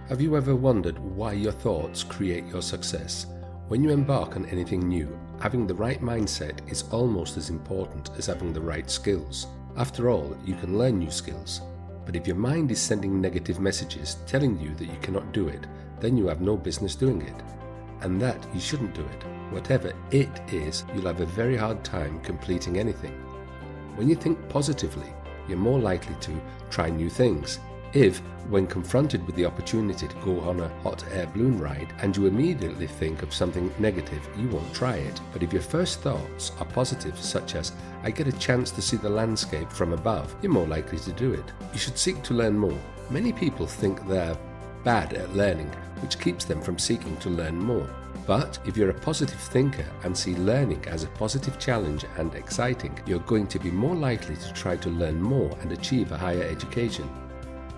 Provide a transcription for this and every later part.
Have you ever wondered why your thoughts create your success? When you embark on anything new, having the right mindset is almost as important as having the right skills. After all, you can learn new skills. But if your mind is sending negative messages telling you that you cannot do it, then you have no business doing it. And that you shouldn't do it. Whatever it is, you'll have a very hard time completing anything. When you think positively, you're more likely to try new things. If, when confronted with the opportunity to go on a hot air balloon ride and you immediately think of something negative, you won't try it. But if your first thoughts are positive, such as, I get a chance to see the landscape from above, you're more likely to do it. You should seek to learn more. Many people think they're bad at learning, which keeps them from seeking to learn more. But if you're a positive thinker and see learning as a positive challenge and exciting, you're going to be more likely to try to learn more and achieve a higher education.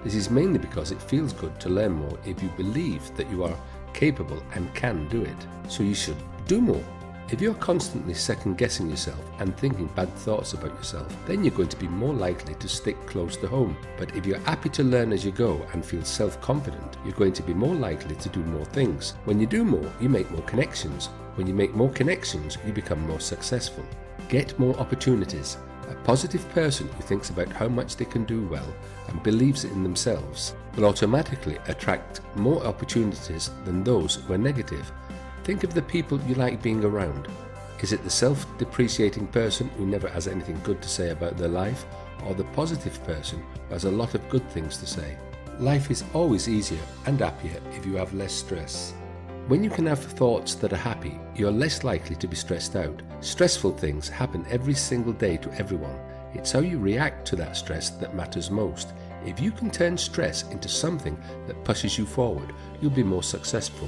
This is mainly because it feels good to learn more if you believe that you are capable and can do it. So you should do more. If you're constantly second-guessing yourself and thinking bad thoughts about yourself, then you're going to be more likely to stick close to home. But if you're happy to learn as you go and feel self-confident, you're going to be more likely to do more things. When you do more, you make more connections. When you make more connections, you become more successful. Get more opportunities. A positive person who thinks about how much they can do well and believes in themselves will automatically attract more opportunities than those who are negative. Think of the people you like being around. Is it the self-depreciating person who never has anything good to say about their life, or the positive person who has a lot of good things to say? Life is always easier and happier if you have less stress. When you can have thoughts that are happy, you're less likely to be stressed out. Stressful things happen every single day to everyone. It's how you react to that stress that matters most. If you can turn stress into something that pushes you forward, you'll be more successful.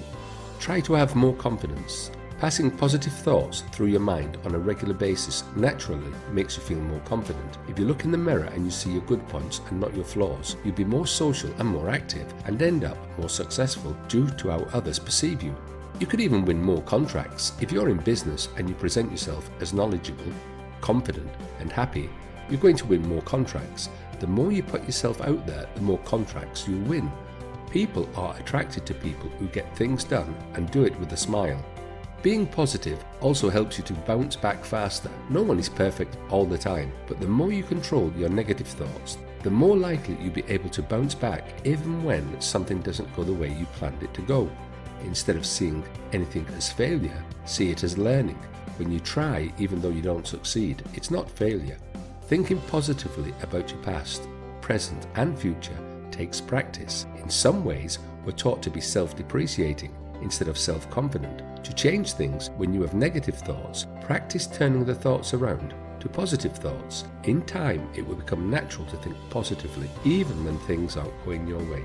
Try to have more confidence. Passing positive thoughts through your mind on a regular basis naturally makes you feel more confident. If you look in the mirror and you see your good points and not your flaws, you'll be more social and more active and end up more successful due to how others perceive you. You could even win more contracts. If you're in business and you present yourself as knowledgeable, confident and happy, you're going to win more contracts. The more you put yourself out there, the more contracts you'll win. People are attracted to people who get things done and do it with a smile. Being positive also helps you to bounce back faster. No one is perfect all the time, but the more you control your negative thoughts, the more likely you'll be able to bounce back even when something doesn't go the way you planned it to go. Instead of seeing anything as failure, see it as learning. When you try, even though you don't succeed, it's not failure. Thinking positively about your past, present and future takes practice. In some ways, we're taught to be self-depreciating instead of self-confident. To change things when you have negative thoughts, practice turning the thoughts around to positive thoughts. In time, it will become natural to think positively, even when things aren't going your way.